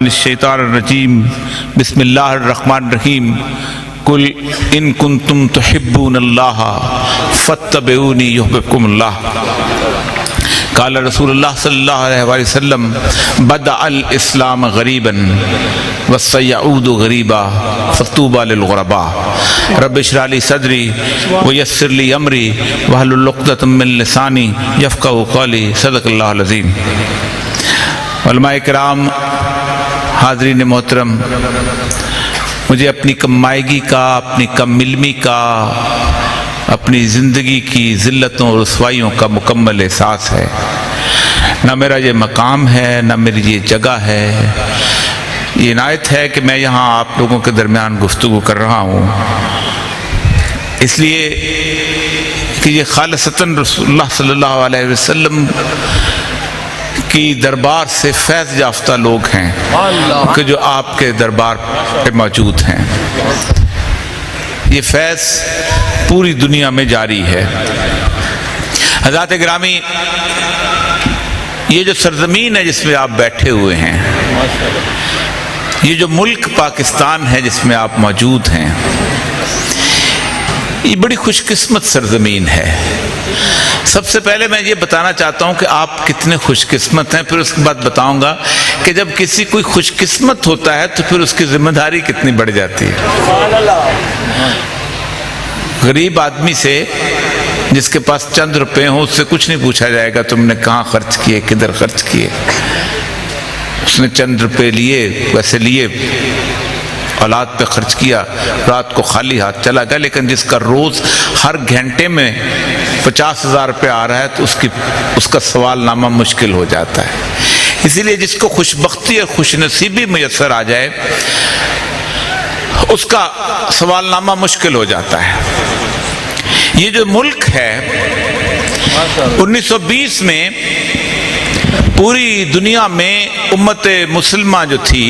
من الشیطان الرجیم بسم اللہ الرحمن الرحیم قل ان کنتم تحبون اللہ فاتبعونی یحببکم اللہ قال رسول اللہ صلی اللہ علیہ وسلم بدأ الاسلام غریبا وسيعود غریبا فطوبى للغرباء رب اشرح لي صدری ويسر لي امری واحلل عقدۃ من لسانی یفقہوا قولی صدق اللہ العظیم۔ علماء کرام، حاضرین محترم، مجھے اپنی کمائیگی کا، اپنی کم علمی کا، اپنی زندگی کی ذلتوں اور رسوائیوں کا مکمل احساس ہے۔ نہ میرا یہ مقام ہے، نہ میری یہ جگہ ہے۔ یہ عنایت ہے کہ میں یہاں آپ لوگوں کے درمیان گفتگو کر رہا ہوں، اس لیے کہ یہ خالصتاً رسول اللہ صلی اللہ علیہ وسلم کی دربار سے فیض یافتہ لوگ ہیں کہ جو آپ کے دربار پہ موجود ہیں۔ یہ فیض پوری دنیا میں جاری ہے۔ حضرات گرامی، یہ جو سرزمین ہے جس میں آپ بیٹھے ہوئے ہیں، یہ جو ملک پاکستان ہے جس میں آپ موجود ہیں، یہ بڑی خوش قسمت سرزمین ہے۔ سب سے پہلے میں یہ بتانا چاہتا ہوں کہ آپ کتنے خوش قسمت ہیں، پھر اس کے بعد بتاؤں گا کہ جب کسی کوئی خوش قسمت ہوتا ہے تو پھر اس کی ذمہ داری کتنی بڑھ جاتی ہے۔ غریب آدمی سے جس کے پاس چند روپے ہوں، اس سے کچھ نہیں پوچھا جائے گا تم نے کہاں خرچ کیے، کدھر خرچ کیے۔ اس نے چند روپے لیے، ویسے لیے، اولاد پہ خرچ کیا، رات کو خالی ہاتھ چلا گیا۔ لیکن جس کا روز ہر گھنٹے میں 50,000 روپے آ رہا ہے تو اس کا سوال نامہ مشکل ہو جاتا ہے۔ اسی لیے جس کو خوش بختی اور خوش نصیبی میسر آ جائے، اس کا سوال نامہ مشکل ہو جاتا ہے۔ یہ جو ملک ہے 1920 میں پوری دنیا میں امت مسلمہ جو تھی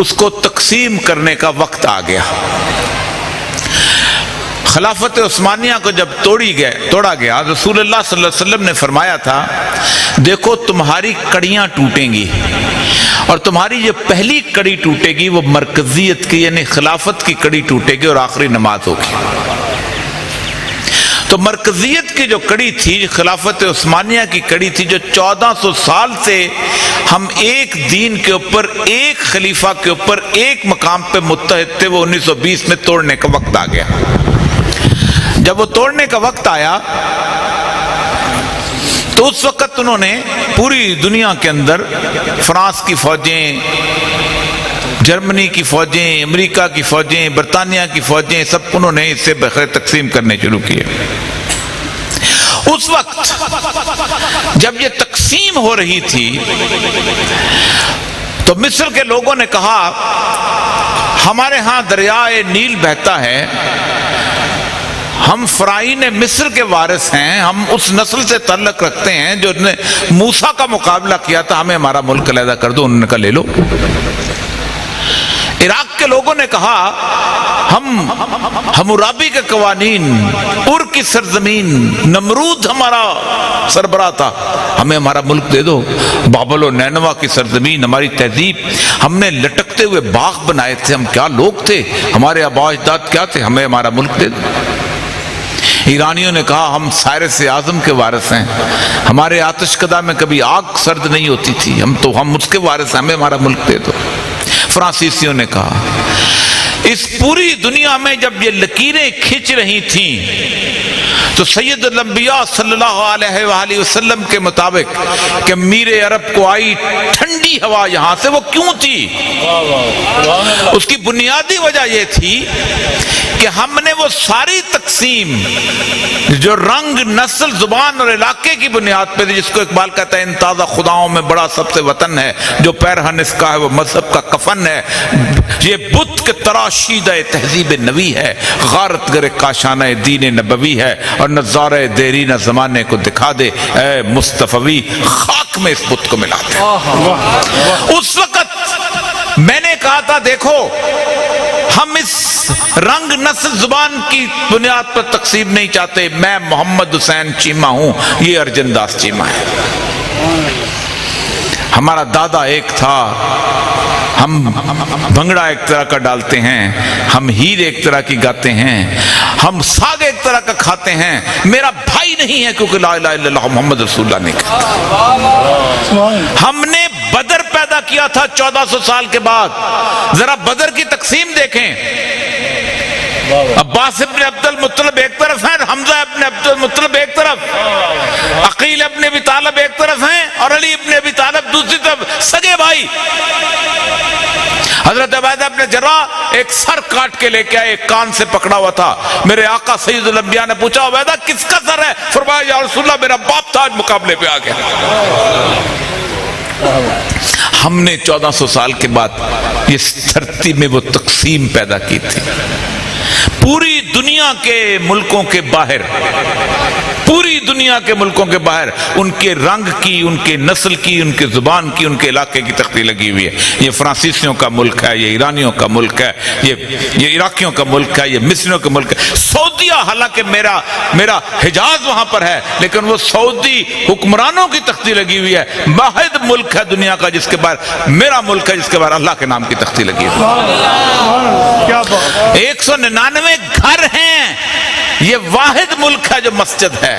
اس کو تقسیم کرنے کا وقت آ گیا۔ خلافت عثمانیہ کو جب توڑا گیا، رسول اللہ صلی اللہ علیہ وسلم نے فرمایا تھا، دیکھو تمہاری کڑیاں ٹوٹیں گی، اور تمہاری جو پہلی کڑی ٹوٹے گی وہ مرکزیت کی یعنی خلافت کی کڑی ٹوٹے گی اور آخری نماز ہوگی۔ تو مرکزیت کی جو کڑی تھی، خلافت عثمانیہ کی کڑی تھی، جو 1400 سال سے ہم ایک دین کے اوپر، ایک خلیفہ کے اوپر، ایک مقام پہ متحد تھے، وہ 1920 میں توڑنے کا وقت آ گیا۔ جب وہ توڑنے کا وقت آیا تو اس وقت انہوں نے پوری دنیا کے اندر فرانس کی فوجیں، جرمنی کی فوجیں، امریکہ کی فوجیں، برطانیہ کی فوجیں، سب انہوں نے اس سے بخیر تقسیم کرنے شروع کیے۔ اس وقت جب یہ تقسیم ہو رہی تھی تو مصر کے لوگوں نے کہا، ہمارے ہاں دریائے نیل بہتا ہے، ہم فرعین مصر کے وارث ہیں، ہم اس نسل سے تعلق رکھتے ہیں جو نے موسیٰ کا مقابلہ کیا تھا، ہمیں ہمارا ملک علیحدہ کر دو۔ انہوں نے کہا لے لو۔ عراق کے لوگوں نے کہا، ہم حمورابی کے قوانین، ار کی سرزمین، نمرود ہمارا سربراہ تھا، ہمیں ہمارا ملک دے دو۔ بابل و نینوا کی سرزمین، ہماری تہذیب، ہم نے لٹکتے ہوئے باغ بنائے تھے، ہم کیا لوگ تھے، ہمارے آباء اجداد کیا تھے، ہمیں ہمارا ملک دے دو۔ ایرانیوں نے کہا، ہم سائرس اعظم کے وارث ہیں، ہمارے آتش کدہ میں کبھی آگ سرد نہیں ہوتی تھی، ہم اس کے وارث ہیں، ہمیں ہمارا ملک دے دو۔ فرانسیسیوں نے کہا۔ اس پوری دنیا میں جب یہ لکیریں کھنچ رہی تھیں تو سید الانبیاء صلی اللہ علیہ وآلہ وسلم کے مطابق کہ میر عرب کو آئی ٹھنڈی ہوا یہاں سے، وہ کیوں تھی؟ اس کی بنیادی وجہ یہ تھی کہ ہم نے وہ ساری تقسیم جو رنگ، نسل، زبان اور علاقے کی بنیاد پہ تھی، جس کو اقبال کہتا ہے ان تازہ خداؤں میں بڑا سب سے وطن ہے، جو پیرہن اس کا ہے وہ مذہب کا کفن ہے، یہ بت کے تراشیدہ تہذیب نبی ہے، غارت گر کاشانہ دین نبوی ہے، اور نظارہ دیرینہ زمانے کو دکھا دے، اے مصطفی خاک میں اس بت کو ملا دے۔ اس وقت میں نے کہا تھا، دیکھو ہم اس رنگ، نسل، زبان کی بنیاد پر تقسیم نہیں چاہتے، میں محمد حسین چیمہ ہوں، یہ ارجن داس چیمہ ہے۔ ہمارا دادا ایک تھا ہم بھنگڑا ایک طرح کا ڈالتے ہیں، ہم ہیر ایک طرح کی گاتے ہیں، ہم ساگ ایک طرح کا کھاتے ہیں، میرا بھائی نہیں ہے کیونکہ لا الہ الا اللہ محمد رسول اللہ نے کہا۔ ہم نے بدر پیدا کیا تھا 1400 سال کے بعد، ذرا بدر کی تقسیم دیکھیں، عباس ابن عبد المطلب ایک طرف ہیں، حمزہ ابن عبد المطلب ایک طرف، عقیل ابن ابی طالب ایک طرف ہیں، اور علی ابن ابی طالب دوسری طرف، سگے بھائی۔ حضرت عبیدہ ابن جراح ایک سر کاٹ کے لے کے آئے، ایک کان سے پکڑا ہوا تھا۔ میرے آقا سید الانبیاء نے پوچھا عبیدہ کس کا سر ہے؟ فرمایا یا رسول اللہ میرا باپ تھا، آج مقابلے پہ آ گیا۔ ہم نے 1400 سال کے بعد اس دھرتی میں وہ تقسیم پیدا کی تھی، پوری دنیا کے ملکوں کے باہر، پوری دنیا کے ملکوں کے باہر ان کے رنگ کی، ان کے نسل کی، ان کے زبان کی، ان کے علاقے کی تختی لگی ہوئی ہے۔ یہ فرانسیسیوں کا ملک ہے، یہ ایرانیوں کا ملک ہے، یہ عراقیوں کا ملک ہے، یہ مصریوں کا ملک ہے۔ سعودیہ حالانکہ میرا حجاز وہاں پر ہے، لیکن وہ سعودی حکمرانوں کی تختی لگی ہوئی ہے۔ واحد ملک ہے دنیا کا جس کے باہر، میرا ملک ہے جس کے باہر اللہ کے نام کی تختی لگی ہوئی ہے۔ 199 گھر ہیں، یہ واحد ملک ہے جو مسجد ہے۔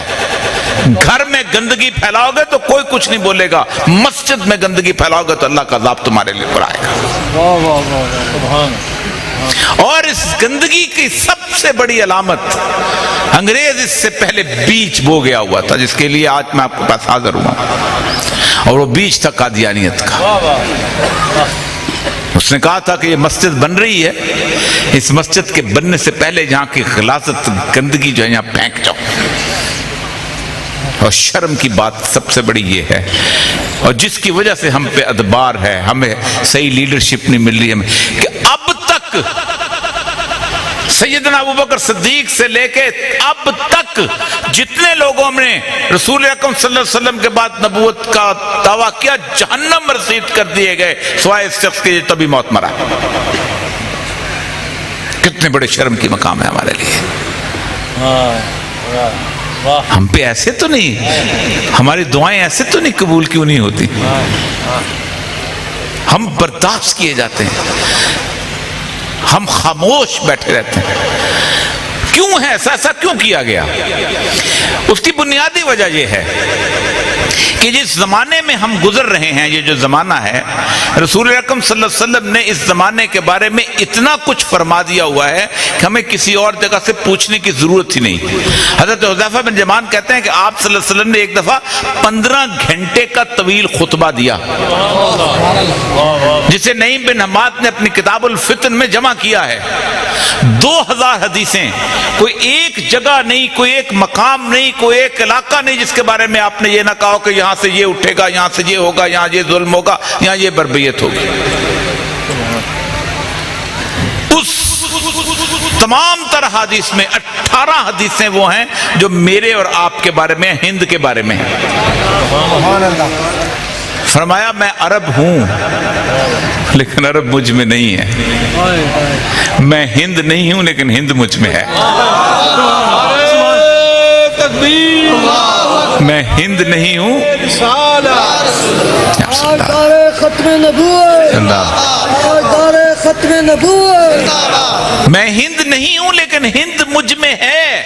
گھر میں گندگی پھیلاؤ گے تو کوئی کچھ نہیں بولے گا، مسجد میں گندگی پھیلاؤ گے تو اللہ کا عذاب تمہارے لیے پر آئے گا۔ اور اس گندگی کی سب سے بڑی علامت، انگریز اس سے پہلے بیج بو گیا ہوا تھا، جس کے لیے آج میں آپ کے پاس حاضر ہوا، اور وہ بیج تھا قادیانیت کا۔ اس نے کہا تھا کہ یہ مسجد بن رہی ہے، اس مسجد کے بننے سے پہلے جہاں کی غلاظت گندگی جو ہے یہاں پھینک جاؤ۔ اور شرم کی بات سب سے بڑی یہ ہے، اور جس کی وجہ سے ہم پہ ادبار ہے، ہمیں صحیح لیڈرشپ نہیں مل رہی ہمیں، کہ اب تک سیدنا ابوبکر صدیق سے لے کے اب تک جتنے لوگوں نے رسول اکرم صلی اللہ علیہ وسلم کے بعد نبوت کا دعویٰ کیا، جہنم رسید کر دیے گئے سوائے اس شخص کے جو تبھی موت مرا۔ کتنے بڑے شرم کی مقام ہے ہمارے لیے۔ ہم پہ ایسے تو نہیں، ہماری دعائیں ایسے تو نہیں قبول کیوں نہیں ہوتی؟ ہم برداشت کیے جاتے ہیں، ہم خاموش بیٹھے رہتے ہیں۔ کیوں ہے ایسا کیوں کیا گیا؟ اس کی بنیادی وجہ یہ ہے کہ جس زمانے میں ہم گزر رہے ہیں، یہ جو زمانہ ہے، رسول اکرم صلی اللہ علیہ وسلم نے اس زمانے کے بارے میں اتنا کچھ فرما دیا ہوا ہے کہ ہمیں کسی اور جگہ سے پوچھنے کی ضرورت ہی نہیں۔ حضرت حذیفہ بن یمان کہتے ہیں کہ آپ صلی اللہ علیہ وسلم نے ایک دفعہ 15 گھنٹے کا طویل خطبہ دیا، جسے نعیم بن حماد نے اپنی کتاب الفتن میں جمع کیا ہے۔ 2000 حدیثیں، کوئی ایک جگہ نہیں، کوئی ایک مقام نہیں، کوئی ایک علاقہ نہیں جس کے بارے میں آپ نے یہ نہ کہا کہ یہاں سے یہ اٹھے گا، یہاں سے یہ ہوگا، یہاں یہ ظلم ہوگا، یہاں یہ بربریت ہوگی۔ اس تمام تر حدیث میں 18 حدیثیں وہ ہیں جو میرے اور آپ کے بارے میں، ہند کے بارے میں ہیں۔ فرمایا میں عرب ہوں لیکن عرب مجھ میں نہیں ہے، میں ہند نہیں ہوں لیکن ہند مجھ میں ہے، میں ہند نہیں ہوں، میں ہند نہیں ہوں لیکن ہند مجھ میں ہے۔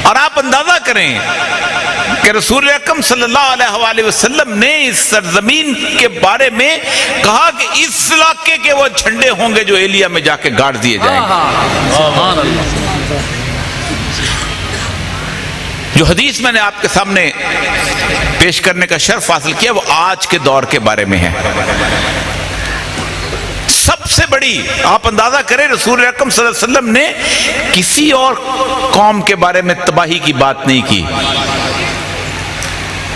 اور آپ اندازہ کریں کہ رسول اکرم صلی اللہ علیہ وآلہ وسلم نے اس سرزمین کے بارے میں کہا کہ اس علاقے کے وہ جھنڈے ہوں گے جو ایلیا میں جا کے گاڑ دیے جائیں گے۔ جو حدیث میں نے آپ کے سامنے پیش کرنے کا شرف حاصل کیا وہ آج کے دور کے بارے میں ہے۔ سب سے بڑی، آپ اندازہ کریں رسول اکرم صلی اللہ علیہ وسلم نے کسی اور قوم کے بارے میں تباہی کی بات نہیں کی۔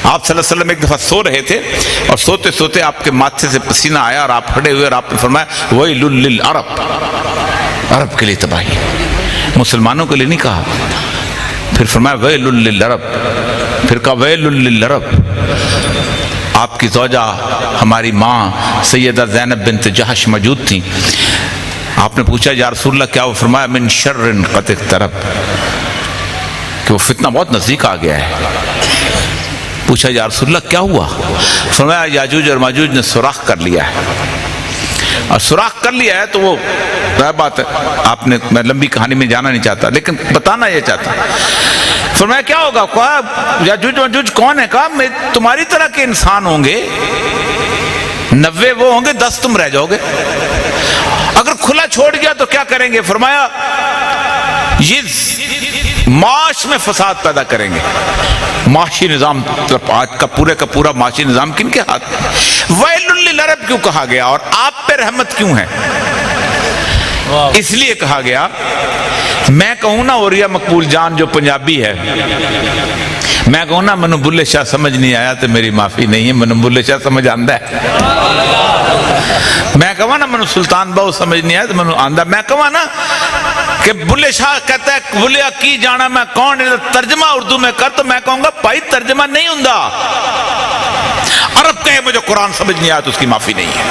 آپ صلی اللہ علیہ وسلم ایک دفعہ سو رہے تھے اور سوتے سوتے آپ کے ماتھے سے پسینہ آیا اور آپ کھڑے ہوئے اور آپ نے فرمایا وَيْلٌ لِّلْعَرَبِ، عرب کے لیے تباہی، مسلمانوں کے لیے نہیں کہا۔ پھر فرمایا وَيْلٌ لِّلْعَرَبِ، پھر کہا وَيْلٌ لِّلْعَرَبِ۔ آپ کی زوجہ ہماری ماں سیدہ زینب بنت جحش موجود تھیں۔ آپ نے پوچھا یا رسول اللہ کیا؟ وہ فرمایا من شر قد اقترب، کہ وہ فتنہ بہت نزدیک آ گیا ہے۔ پوچھا یا رسول اللہ کیا ہوا؟ فرمایا یاجوج اور ماجوج نے سوراخ کر لیا ہے، اور سوراخ کر لیا ہے تو وہ بات ہے، آپ نے، میں لمبی کہانی میں جانا نہیں چاہتا لیکن بتانا یہ چاہتا۔ فرمایا کیا ہوگا؟ کہا یاجوج ماجوج کون ہے؟ کہا میں تمہاری طرح کے انسان ہوں گے، 90 وہ ہوں گے، 10 تم رہ جاؤ گے، اگر کھلا چھوڑ گیا تو کیا کریں گے؟ فرمایا یہ معاش میں فساد پیدا کریں گے۔ معاشی نظام آج کا پورا معاشی نظام کن کے ہاتھ میں؟ ویل للعرب کیوں کہا گیا اور آپ پہ رحمت کیوں ہے؟ اس لیے کہا گیا، میں کہوں نا اوریا مقبول جان جو پنجابی ہے، میں کہوں نا منو بلے شاہ سمجھ نہیں آیا تو میری معافی نہیں ہے، منو بلے شاہ سمجھ آندہ ہے۔ میں کہوں نا منو سلطان باؤ سمجھ نہیں آیا تو منو آندہ۔ میں کہوں نا کہ بلے شاہ کہتا ہے بلے کی جانا میں کون، ترجمہ اردو میں کر، تو میں کہوں گا بھائی ترجمہ نہیں ہوندا، عرب کہے مجھے قرآن سمجھ نہیں آیا تو اس کی معافی نہیں ہے۔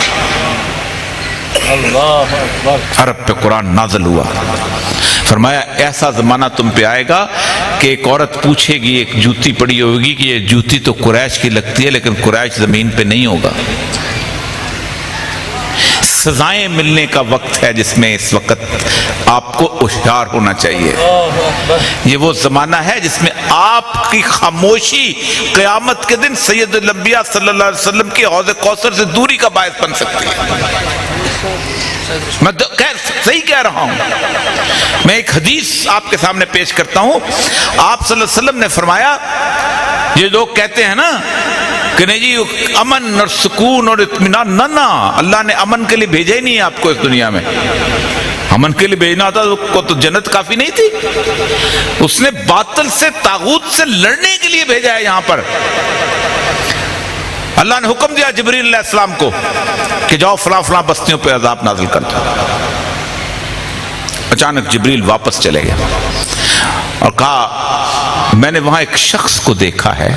عرب پہ قرآن نازل ہوا۔ فرمایا ایسا زمانہ تم پہ آئے گا کہ ایک عورت پوچھے گی، ایک جوتی پڑی ہوگی کہ یہ جوتی تو قریش کی لگتی ہے لیکن قریش زمین پہ نہیں ہوگا۔ سزائیں ملنے کا وقت ہے جس میں اس وقت آپ کو ہوشیار ہونا چاہیے۔ یہ وہ زمانہ ہے جس میں آپ کی خاموشی قیامت کے دن سید الانبیاء صلی اللہ علیہ وسلم کے حوض کوثر سے دوری کا باعث بن سکتی ہے۔ میں صحیح کہہ رہا ہوں۔ میں ایک حدیث آپ کے سامنے پیش کرتا ہوں۔ آپ صلی اللہ علیہ وسلم نے فرمایا، یہ لوگ کہتے ہیں نا کہ نہیں جی امن اور سکون اور اطمینان، نہ اللہ نے امن کے لیے بھیجا ہی نہیں ہے آپ کو اس دنیا میں۔ امن کے لیے بھیجنا تھا تو جنت کافی نہیں تھی، اس نے باطل سے طاغوت سے لڑنے کے لیے بھیجا ہے۔ یہاں پر اللہ نے حکم دیا جبریل علیہ السلام کو کہ جاؤ فلاں فلاں بستیوں پہ عذاب نازل کر دو۔ اچانک جبریل واپس چلے گیا اور کہا میں نے وہاں ایک شخص کو دیکھا ہے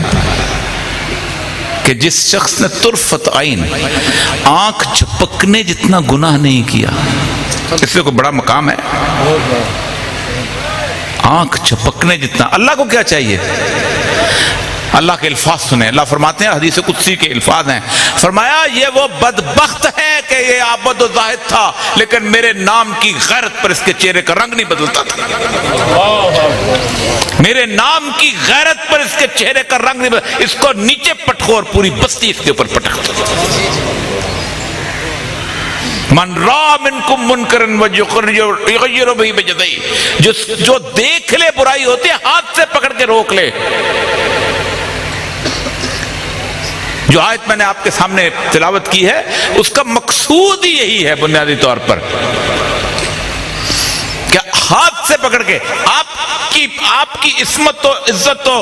کہ جس شخص نے طرفت عین، آنکھ جھپکنے جتنا گناہ نہیں کیا۔ اس میں کوئی بڑا مقام ہے، آنکھ جھپکنے جتنا۔ اللہ کو کیا چاہیے؟ اللہ کے الفاظ سنیں، اللہ فرماتے ہیں، حدیث قدسی کے الفاظ ہیں، فرمایا یہ وہ بدبخت ہے کہ یہ عابد و زاہد تھا لیکن میرے نام کی غیرت پر اس کے چہرے کا رنگ نہیں بدلتا تھا۔ میرے نام کی غیرت پر اس کے چہرے کا رنگ نہیں بدلتا، اس کو نیچے پٹکو اور پوری بستی اس کے اوپر پٹکتا۔ من را منکم منکرن یغیر بہ بیدیہ، جو دیکھ لے برائی ہوتی ہے ہاتھ سے پکڑ کے روک لے۔ جو آیت میں نے آپ کے سامنے تلاوت کی ہے اس کا مقصود ہی یہی ہے بنیادی طور پر کہ ہاتھ سے پکڑ کے آپ کی عصمت و عزت و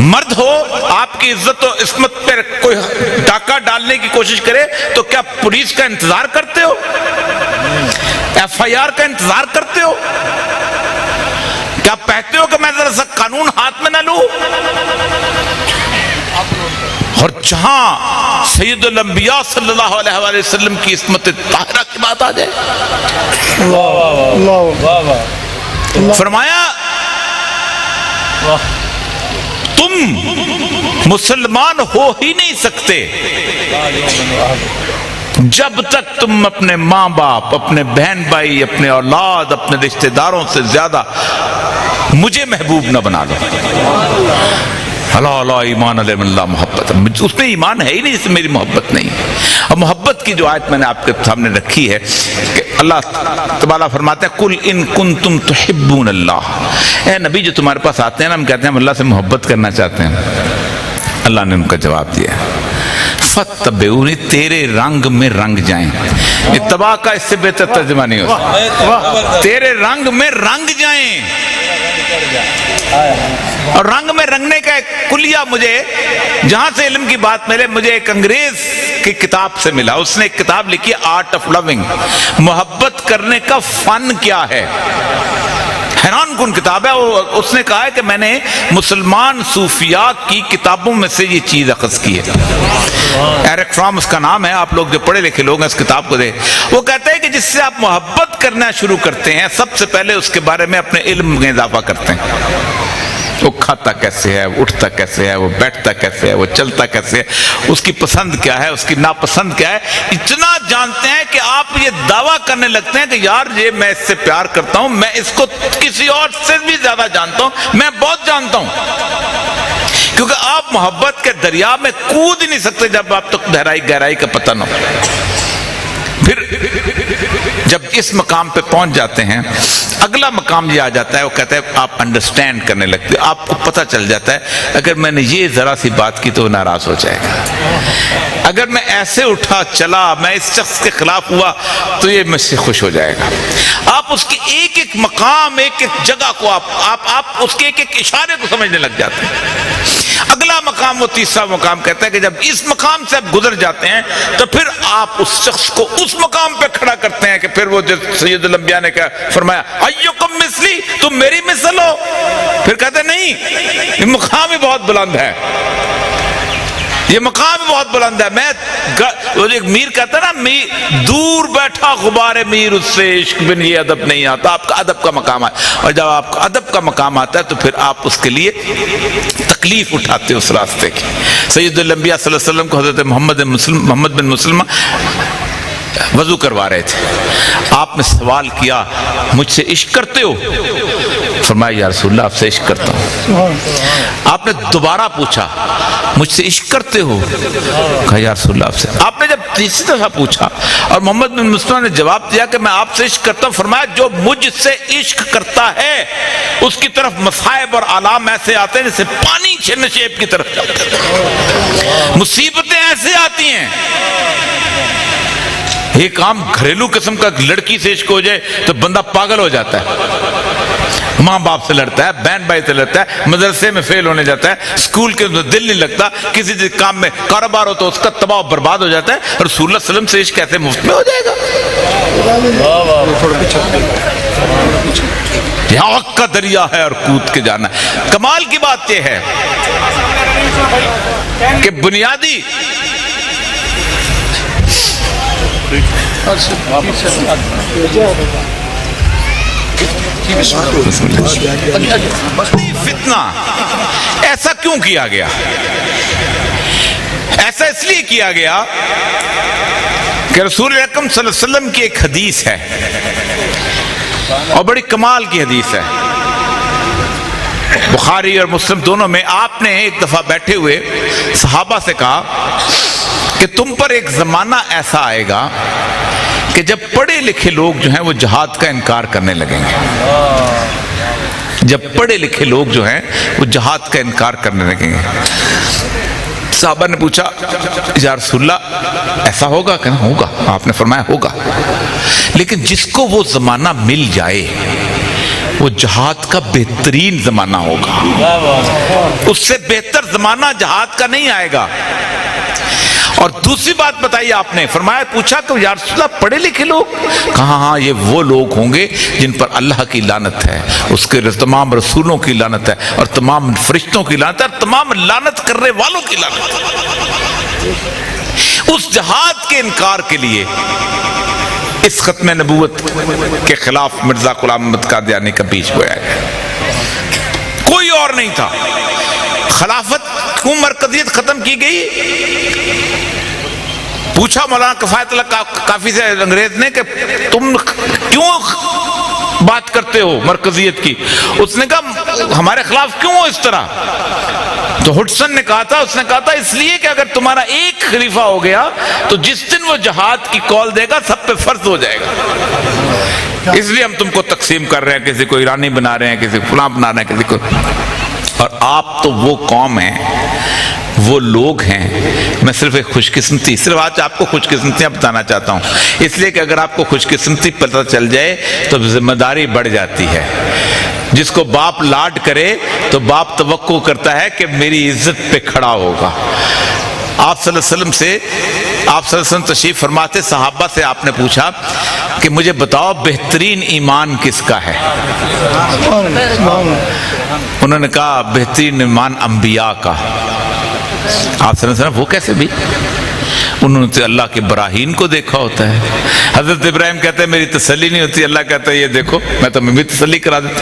مرد ہو، آپ کی عزت و عصمت پر کوئی ڈاکہ ڈالنے کی کوشش کرے تو کیا پولیس کا انتظار کرتے ہو؟ FIR کا انتظار کرتے ہو؟ کیا کہتے ہو کہ میں ذرا سا قانون ہاتھ میں نہ لوں؟ اور جہاں سید الانبیاء صلی اللہ علیہ وآلہ وسلم کی عصمت طاہرہ کی بات آ جائے، فرمایا تم مسلمان ہو ہی نہیں سکتے جب تک تم اپنے ماں باپ، اپنے بہن بھائی، اپنے اولاد، اپنے رشتہ داروں سے زیادہ مجھے محبوب نہ بنا لو۔ اللہ ایمان علیہ اللہ محبت، اس میں ایمان ہے ہی نہیں جس میں میری محبت نہیں۔ اور محبت کی جو آیت میں نے آپ کے سامنے رکھی ہے کہ اللہ تبارک فرماتا ہے قل ان کنتم تحبون اللہ، اے نبی جو تمہارے پاس آتے ہیں نا، ہم کہتے ہیں ہم اللہ سے محبت کرنا چاہتے ہیں، اللہ نے ان کا جواب دیا فتبعونی، تیرے رنگ میں رنگ جائیں۔ اتباع کا اس سے بہتر ترجمہ نہیں ہو سکتا، تیرے رنگ میں رنگ جائیں۔ اور رنگ میں رنگنے کا ایک کلیہ مجھے جہاں سے علم کی بات ملے، مجھے ایک انگریز کی کتاب سے ملا۔ اس نے ایک کتاب لکھی آرٹ آف لونگ، محبت کرنے کا فن کیا ہے۔ حیران کن کتاب ہے۔ اس نے کہا ہے کہ میں نے مسلمان صوفیاء کی کتابوں میں سے یہ چیز اخذ کی ہے۔ ایرک فرام اس کا نام ہے، آپ لوگ جو پڑھے لکھے لوگ ہیں اس کتاب کو دے۔ وہ کہتا ہے کہ جس سے آپ محبت کرنا شروع کرتے ہیں سب سے پہلے اس کے بارے میں اپنے علم میں اضافہ کرتے ہیں۔ وہ کھاتا کیسے ہے, وہ اٹھتا کیسے ہے, وہ بیٹھتا کیسے ہے, وہ چلتا کیسے ہے, اس کی پسند کیا ہے, اس کی ناپسند کیا ہے, اتنا جانتے ہیں کہ آپ یہ دعویٰ کرنے لگتے ہیں کہ یار یہ میں اس سے پیار کرتا ہوں, میں اس کو کسی اور سے بھی زیادہ جانتا ہوں, میں بہت جانتا ہوں. کیونکہ آپ محبت کے دریا میں کود ہی نہیں سکتے جب آپ تک گہرائی کا پتہ نہ ہو. پھر جب اس مقام پہ پہنچ جاتے ہیں, اگلا مقام یہ آ جاتا ہے, وہ کہتا ہے آپ انڈرسٹینڈ کرنے لگتے, آپ کو پتہ چل جاتا ہے اگر میں نے یہ ذرا سی بات کی تو وہ ناراض ہو جائے گا, اگر میں ایسے اٹھا چلا, میں اس شخص کے خلاف ہوا تو یہ مجھ سے خوش ہو جائے گا. آپ اس کے ایک ایک مقام, ایک ایک جگہ کو آپ اس کے ایک ایک اشارے کو سمجھنے لگ جاتے ہیں. اگلا مقام, وہ تیسرا مقام کہتا ہے کہ جب اس مقام سے آپ گزر جاتے ہیں تو پھر آپ اس شخص کو اس مقام پہ کھڑا کرتے ہیں کہ پھر وہ جو سید الانبیاء نے فرمایا ایکم مثلی, تم میری مثل ہو. پھر کہتے ہیں نہیں, یہ مقام ہی بہت بلند ہے, یہ مقام بہت بلند ہے. میں ایک میر کہتا ہے نا, دور بیٹھا غبار میر اس سے عشق بن یہ ادب نہیں آتا. آپ کا ادب کا مقام ہے, اور جب آپ کا ادب کا مقام آتا ہے تو پھر آپ اس کے لیے تکلیف اٹھاتے اس راستے کی. سید الانبیاء صلی اللہ علیہ وسلم کو حضرت محمد بن مسلمہ وضو کروا رہے تھے. آپ نے سوال کیا مجھ سے عشق کرتے ہو؟ فرمایا یا رسول اللہ آپ سے عشق کرتا ہوں. آپ نے دوبارہ پوچھا مجھ سے عشق کرتے ہو؟ کہا یا رسول اللہ آپ سے. آپ نے جب تیسری دفعہ پوچھا اور محمد بن مسلمہ نے جواب دیا کہ میں آپ سے عشق کرتا ہوں, فرمایا جو مجھ سے عشق کرتا ہے اس کی طرف مصائب اور آلام ایسے آتے ہیں جیسے پانی نشیب کی طرف جاتا ہے, مصیبتیں ایسے آتی ہیں. ایک عام گھریلو قسم کا لڑکی سے عشق ہو جائے تو بندہ پاگل ہو جاتا ہے, ماں باپ سے لڑتا ہے, بہن بھائی سے لڑتا ہے, مدرسے میں فیل ہونے جاتا ہے, اسکول کے دل نہیں لگتا, کسی کام میں کاروبار ہو تو اس کا تباہ و برباد ہو جاتا ہے. اور رسول اللہ صلی اللہ علیہ وسلم سے عشق کیسے مفت میں ہو جائے گا؟ یہاں وقت کا دریا ہے اور کود کے جانا ہے. کمال کی بات یہ ہے کہ بنیادی فتنہ ایسا کیوں کیا گیا؟ ایسا اس لیے کیا گیا کہ رسول اکرم صلی اللہ علیہ وسلم کی ایک حدیث ہے اور بڑی کمال کی حدیث ہے, بخاری اور مسلم دونوں میں. آپ نے ایک دفعہ بیٹھے ہوئے صحابہ سے کہا کہ تم پر ایک زمانہ ایسا آئے گا کہ جب پڑھے لکھے لوگ جو ہیں وہ جہاد کا انکار کرنے لگیں گے. جب پڑھے لکھے لوگ جو ہیں وہ جہاد کا انکار کرنے لگیں گے. صحابہ نے پوچھا یا رسول اللہ ایسا ہوگا کہ نہ ہوگا؟ آپ نے فرمایا ہوگا, لیکن جس کو وہ زمانہ مل جائے وہ جہاد کا بہترین زمانہ ہوگا, اس سے بہتر زمانہ جہاد کا نہیں آئے گا. اور دوسری بات بتائی آپ نے, فرمایا پوچھا کہ یا رسول اللہ پڑھے لکھے لوگ؟ کہا ہاں یہ وہ لوگ ہوں گے جن پر اللہ کی لعنت ہے, اس کے تمام رسولوں کی لعنت ہے, اور تمام فرشتوں کی لعنت ہے, اور تمام لعنت کرنے والوں کی لعنت ہے. اس جہاد کے انکار کے لیے اس ختم نبوت کے خلاف مرزا غلام احمد قادیانی کا بیچ بویا ہے, کوئی اور نہیں تھا. خلافت کیوں مرکزیت ختم کی گئی؟ پوچھا مولانا کفایت اللہ کافی سے انگریز نے کہ تم کیوں بات کرتے ہو مرکزیت کی؟ اس نے کہا ہمارے خلاف کیوں ہو اس طرح؟ تو ہڈسن نے کہا تھا, اس نے کہا تھا اس لیے کہ اگر تمہارا ایک خلیفہ ہو گیا تو جس دن وہ جہاد کی کال دے گا سب پہ فرض ہو جائے گا, اس لیے ہم تم کو تقسیم کر رہے ہیں, کسی کو ایرانی بنا رہے ہیں, کسی کو فلاں بنا رہے ہیں, کسی کو. اور آپ تو وہ قوم ہیں, وہ لوگ ہیں. میں صرف ایک خوش قسمتی, صرف آج آپ کو خوش قسمتیاں بتانا چاہتا ہوں, اس لیے کہ اگر آپ کو خوش قسمتی پتہ چل جائے تو ذمہ داری بڑھ جاتی ہے. جس کو باپ لاڈ کرے تو باپ توقع کرتا ہے کہ میری عزت پہ کھڑا ہوگا. آپ صلی اللہ علیہ وسلم سے, آپ صلی اللہ علیہ وسلم تشریف فرماتے, صحابہ سے آپ نے پوچھا کہ مجھے بتاؤ بہترین ایمان کس کا ہے؟ انہوں نے کہا بہترین ایمان انبیاء کا. آپ صلی اللہ علیہ وسلم وہ کیسے بھی؟ انہوں نے تو اللہ کے براہین کو دیکھا ہوتا ہے. حضرت ابراہیم کہتے ہیں میری تسلی نہیں ہوتی, اللہ کہتا ہے یہ دیکھو میں تمہیں بھی تسلی کرا دیتا.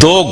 2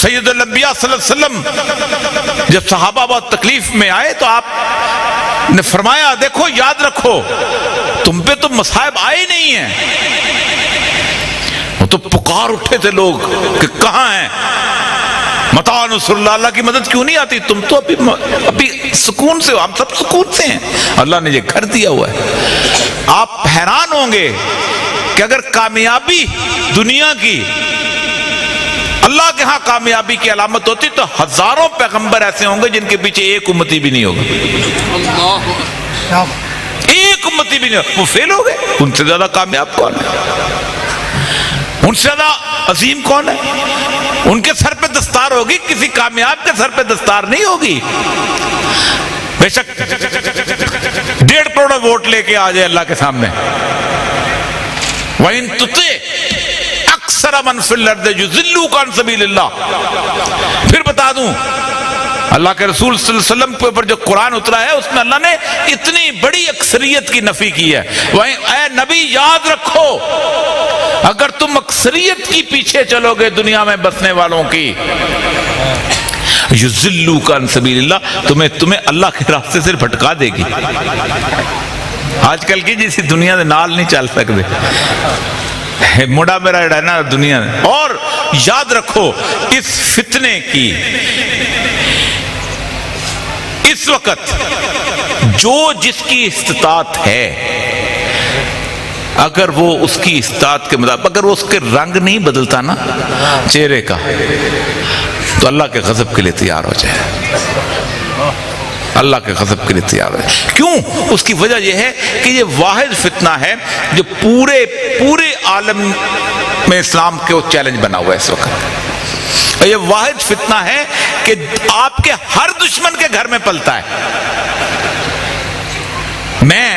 سید الانبیاء صلی اللہ علیہ وسلم جب صحابہ بہت تکلیف میں آئے تو آپ نے فرمایا دیکھو یاد رکھو تم پہ تو مصائب آئے نہیں ہیں. وہ تو پکار اٹھے تھے لوگ کہ کہاں ہیں متى نصر اللہ, اللہ کی مدد کیوں نہیں آتی, تم تو ابھی سکون سے ہو, ہم سب سکون سے ہیں, اللہ نے یہ گھر دیا ہوا ہے. آپ حیران ہوں گے کہ اگر کامیابی دنیا کی اللہ کے ہاں کامیابی کی علامت ہوتی تو ہزاروں پیغمبر ایسے ہوں گے جن کے پیچھے ایک امتی بھی نہیں ہوگا, ایک امتی بھی نہیں ہوگا, وہ فیل ہو گئے. ان سے زیادہ کامیاب کون ہے, ان سے زیادہ عظیم کون ہے؟ ان کے سر پہ دستار ہوگی, کسی کامیاب کے سر پہ دستار نہیں ہوگی. بے شک 1.5 کروڑ ووٹ لے کے آ جائے اللہ کے سامنے, وَإِن تُطِعْ أَكْثَرَ مَنْ فِي الْأَرْضِ يُضِلُّوكَ عَنْ سَبِيلِ اللَّهِ. پھر بتا دوں اللہ کے رسول صلی اللہ علیہ وسلم کے اوپر جو قرآن اترا ہے اس میں اللہ نے اتنی بڑی اکثریت کی نفی کی ہے. اے نبی یاد رکھو اگر تم اکثریت کی پیچھے چلو گے دنیا میں بسنے والوں کی, یُضِلُّوكَ عَنْ سَبِيلِ اللَّهِ, تمہیں اللہ کے راستے سے بھٹکا دے گی. آج کل کی جیسی دنیا دے نال نہیں چل سکتے, مڑا میرا ہے نا دنیا. اور یاد رکھو اس فتنے کی اس وقت جو جس کی استطاعت ہے, اگر وہ اس کی استطاعت کے مطابق اگر وہ اس کے رنگ نہیں بدلتا نا چہرے کا تو اللہ کے غضب کے لیے تیار ہو جائے, اللہ کے غضب کے لیے تیار ہے. کیوں؟ اس کی وجہ یہ ہے کہ یہ واحد فتنہ ہے جو پورے عالم میں اسلام کے وہ چیلنج بنا ہوا ہے اس وقت. یہ واحد فتنہ ہے کہ آپ کے ہر دشمن کے گھر میں پلتا ہے. میں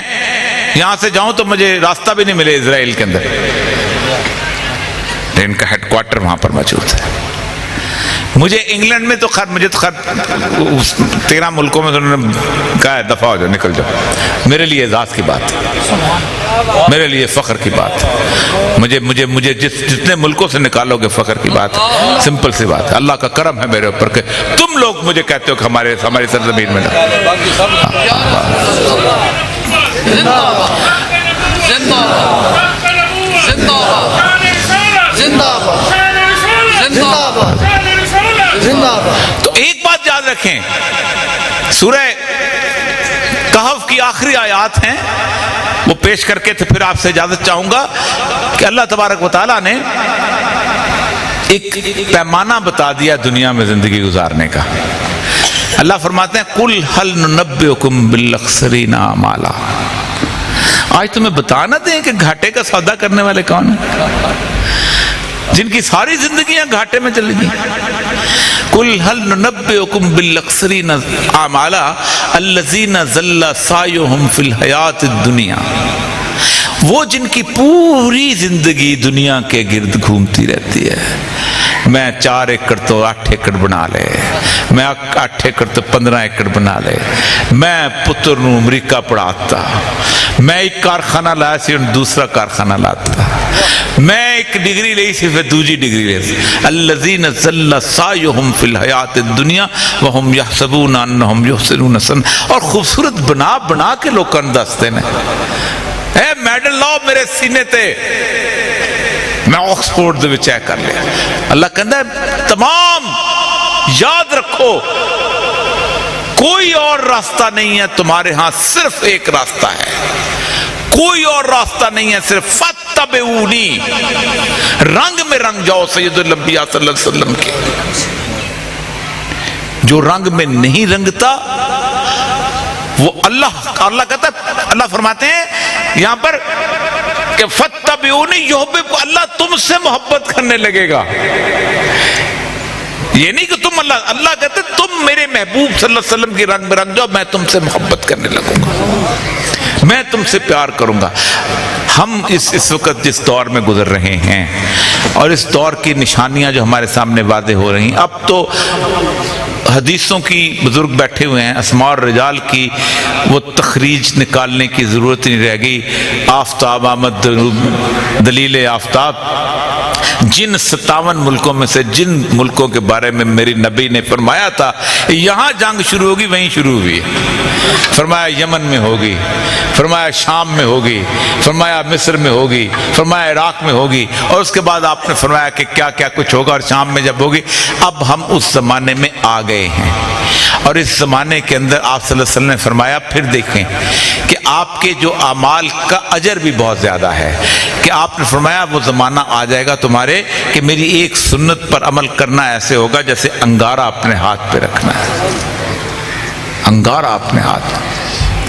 یہاں سے جاؤں تو مجھے راستہ بھی نہیں ملے اسرائیل کے اندر, ان کا ہیڈ کوارٹر وہاں پر موجود ہے. مجھے انگلینڈ میں تو خیر 13 ملکوں میں انہوں نے کہا ہے دفع ہو جاؤ, نکل جاؤ. میرے لیے اعزاز کی بات, میرے لیے فخر کی بات, مجھے جتنے ملکوں سے نکالو گے فخر کی بات, سمپل سی بات ہے. اللہ کا کرم ہے میرے اوپر کہ تم لوگ مجھے کہتے ہو کہ ہماری سرزمین میں تو ایک بات یاد رکھیں, سورہ کہف کی آخری آیات ہیں وہ پیش کر کے پھر آپ سے اجازت چاہوں گا کہ اللہ تبارک و تعالیٰ نے ایک پیمانہ بتا دیا دنیا میں زندگی گزارنے کا. اللہ فرماتے ہیں قُلْ هَلْ نُنَبِّئُكُمْ بِالْأَخْسَرِينَ أَعْمَالًا. آج تمہیں بتانا دیں کہ گھاٹے کا سودا کرنے والے کون ہیں, جن کی ساری زندگیاں گھاٹے میں چلی گئی. قُلْ هَلْ نُنَبِّئُكُمْ بِالْأَخْسَرِينَ أَعْمَالًا الَّذِينَ ضَلَّ سَعْيُهُمْ فِي الْحَيَاةِ الدُّنْيَا. وہ جن کی پوری زندگی دنیا کے گرد گھومتی رہتی ہے. میں 4 ایکڑ تو 8 ایکڑ بنا لے, میں 8 ایکڑ تو 15 ایکڑ بنا لے, میں پتر نو امریکہ پڑھاتا, میں ایک کارخانہ لایا سی دوسرا کارخانہ لاتا, میں ایک ڈگری لئی سی پھر دوسری ڈگری لئی سی. الذین ضل سعیہم فی الحیات الدنیا وہم یحسبون انہم یحسنون صنعا. اور خوبصورت بنا کے لوگ دستے نے اے میڈل لاؤ میرے سینے تے, میں آکسفورڈ دے وچ کر لیا. اللہ کہندا ہے تمام یاد رکھو کوئی اور راستہ نہیں ہے تمہارے ہاں, صرف ایک راستہ ہے, کوئی اور راستہ نہیں ہے, صرف فاتبعونی. رنگ میں رنگ جاؤ سید الانبیاء صلی اللہ علیہ وسلم کے. جو رنگ میں نہیں رنگتا وہ اللہ کہتا ہے, اللہ فرماتے ہیں یہاں پر کہ فاتبعونی یحببکم, اللہ تم سے محبت کرنے لگے گا. یہ نہیں کہ تم اللہ کہتے تم میرے محبوب صلی اللہ علیہ وسلم کی رنگ میں رنگ جاؤ, میں تم سے محبت کرنے لگوں گا, میں تم سے پیار کروں گا. ہم اس وقت جس دور میں گزر رہے ہیں اور اس دور کی نشانیاں جو ہمارے سامنے واضح ہو رہی ہیں, اب تو حدیثوں کی بزرگ بیٹھے ہوئے ہیں، اسماء الرجال کی وہ تخریج نکالنے کی ضرورت نہیں رہ گئی. آفتاب آمد، دلیل آفتاب، جن 57 ملکوں میں سے جن ملکوں کے بارے میں میری نبی نے فرمایا تھا یہاں جنگ شروع ہوگی وہیں شروع ہوئی. فرمایا یمن میں ہوگی، فرمایا شام میں ہوگی، فرمایا مصر میں ہوگی، فرمایا عراق میں ہوگی، اور اس کے بعد آپ نے فرمایا کہ کیا کیا کچھ ہوگا اور شام میں جب ہوگی. اب ہم اس زمانے میں آ گئے ہیں، اور اس زمانے کے اندر آپ صلی اللہ علیہ وسلم نے فرمایا پھر دیکھیں کہ آپ کے جو اعمال کا اجر بھی بہت زیادہ ہے، کہ آپ نے فرمایا وہ زمانہ آ جائے گا تمہارے کہ میری ایک سنت پر عمل کرنا ایسے ہوگا جیسے انگارہ اپنے ہاتھ پہ رکھنا ہے. انگارہ اپنے ہاتھ.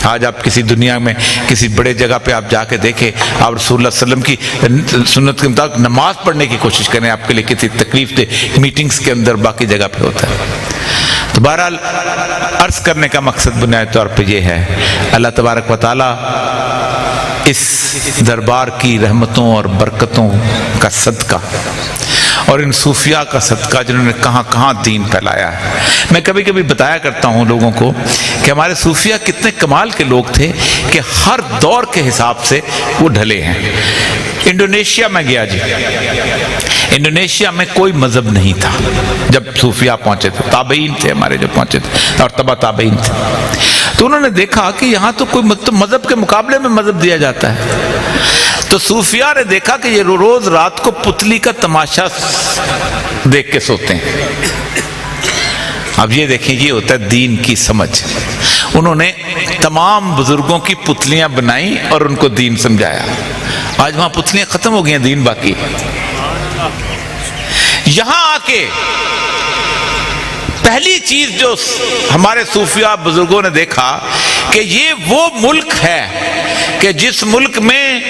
آج آپ کسی دنیا میں کسی بڑے جگہ پہ آپ جا کے دیکھیں، آپ رسول اللہ صلی اللہ علیہ وسلم کی سنت کے مطابق نماز پڑھنے کی کوشش کریں، آپ کے لیے کسی تکلیف دہ میٹنگز کے اندر باقی جگہ پہ ہوتا ہے. تو بہرحال عرض کرنے کا مقصد بنیادی طور پہ یہ ہے، اللہ تبارک و تعالی اس دربار کی رحمتوں اور برکتوں کا صدقہ اور ان صوفیاء کا صدقہ جنہوں نے کہاں کہاں دین پھیلایا ہے. میں کبھی کبھی بتایا کرتا ہوں لوگوں کو کہ ہمارے صوفیاء کتنے کمال کے لوگ تھے کہ ہر دور کے حساب سے وہ ڈھلے ہیں. انڈونیشیا میں گیا جی، انڈونیشیا میں کوئی مذہب نہیں تھا جب صوفیاء پہنچے تھے، تابعین تھے ہمارے جو پہنچے تھے اور تبع تابعین تھے. تو انہوں نے دیکھا کہ یہاں تو کوئی مذہب کے مقابلے میں مذہب دیا جاتا ہے. تو صوفیاء نے دیکھا کہ یہ روز رات کو پتلی کا تماشا دیکھ کے سوتے ہیں. اب یہ دیکھیں یہ ہوتا ہے دین کی سمجھ. انہوں نے تمام بزرگوں کی پتلیاں بنائیں اور ان کو دین سمجھایا. آج وہاں پتلیاں ختم ہو گئی ہیں، دین باقی. یہاں آ کے پہلی چیز جو ہمارے صوفیاء بزرگوں نے دیکھا کہ یہ وہ ملک ہے کہ جس ملک میں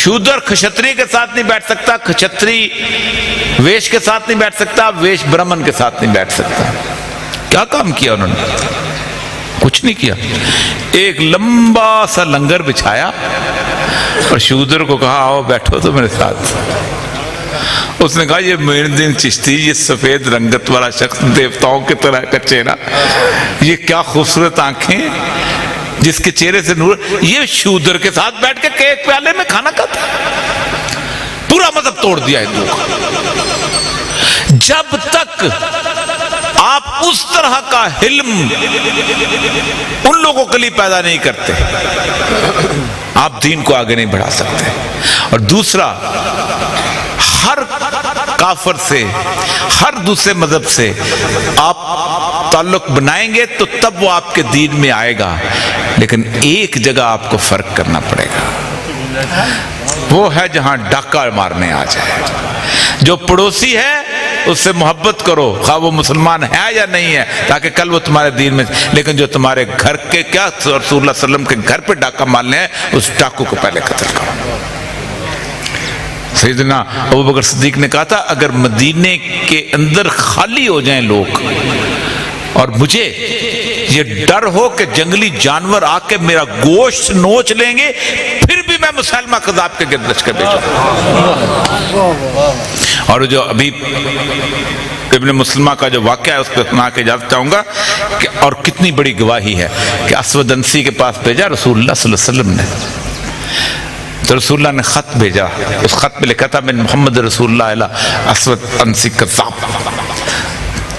شودر کھچتری کے ساتھ نہیں بیٹھ سکتا، کھچتری ویش کے ساتھ نہیں بیٹھ سکتا، ویش برہمن کے ساتھ نہیں بیٹھ سکتا. کیا کام کیا انہوں نے؟ کچھ نہیں کیا. ایک لمبا سا لنگر بچھایا اور شودر کو کہا آؤ بیٹھو تو میرے ساتھ. اس نے کہا یہ معین الدین چشتی، یہ سفید رنگت والا شخص دیوتاؤں کی طرح کا چہرہ، یہ کیا خوبصورت آنکھیں، جس کے چہرے سے نور، یہ شودر کے ساتھ بیٹھ کے ایک پیالے میں کھانا کھاتا. پورا مذہب توڑ دیا ہندوؤں کا. جب تک آپ اس طرح کا علم ان لوگوں کے لیے پیدا نہیں کرتے آپ دین کو آگے نہیں بڑھا سکتے. اور دوسرا، ہر کافر سے، ہر دوسرے مذہب سے آپ تعلق بنائیں گے تو تب وہ آپ کے دین میں آئے گا. لیکن ایک جگہ آپ کو فرق کرنا پڑے گا، وہ ہے جہاں ڈاکہ مارنے آ جائے. جو پڑوسی ہے اس سے محبت کرو، خواہ وہ مسلمان ہے یا نہیں ہے، تاکہ کل وہ تمہارے دین میں. لیکن جو تمہارے گھر کے، کیا رسول اللہ صلی اللہ علیہ وسلم کے گھر پہ ڈاکہ مارنے ہیں، اس ڈاکو کو پہلے قتل کرو. سیدنا ابوبکر صدیق نے کہا تھا اگر مدینے کے اندر خالی ہو جائیں لوگ اور مجھے یہ ڈر ہو کہ جنگلی جانور آ کے میرا گوشت نوچ لیں گے، پھر بھی میں مسلمہ کذاب کے گردش کر بھیجوں. اور جو ابھی ابن مسلمہ کا جو واقعہ ہے اس پہ سنا کے جاتا چاہوں گا کہ اور کتنی بڑی گواہی ہے کہ اسود انسی کے پاس بھیجا رسول اللہ صلی اللہ علیہ وسلم نے. تو رسول اللہ نے خط بھیجا، اس خط میں لکھا تھا من محمد رسول اللہ علیہ اسود انسی کذاب.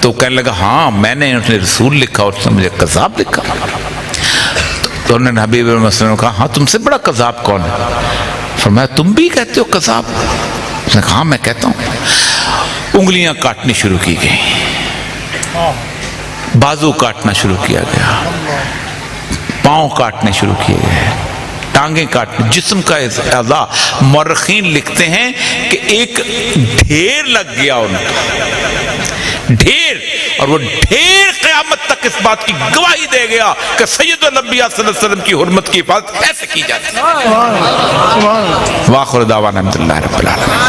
تو کہنے لگا ہاں میں نے رسول لکھا اور اس نے مجھے کذاب لکھا. تو انہوں نے حبیب مسلم نے کہا ہاں تم سے بڑا کذاب کون ہے؟ فرمایا تم بھی کہتے ہو کذاب؟ اس نے کہا ہاں میں کہتا ہوں. انگلیاں کاٹنی شروع کی گئی، بازو کاٹنا شروع کیا گیا، پاؤں کاٹنے شروع کیے گئے، ٹانگیں کاٹنے، جسم کا اعضاء. مورخین لکھتے ہیں کہ ایک ڈھیر لگ گیا ان کا، ڈھیر. اور وہ ڈھیر قیامت تک اس بات کی گواہی دے گیا کہ سید الانبیاء صلی اللہ علیہ وسلم کی حرمت کی حفاظت ایسے کی جاتی ہے. وآخر دعوانا الحمدللہ رب العالمین.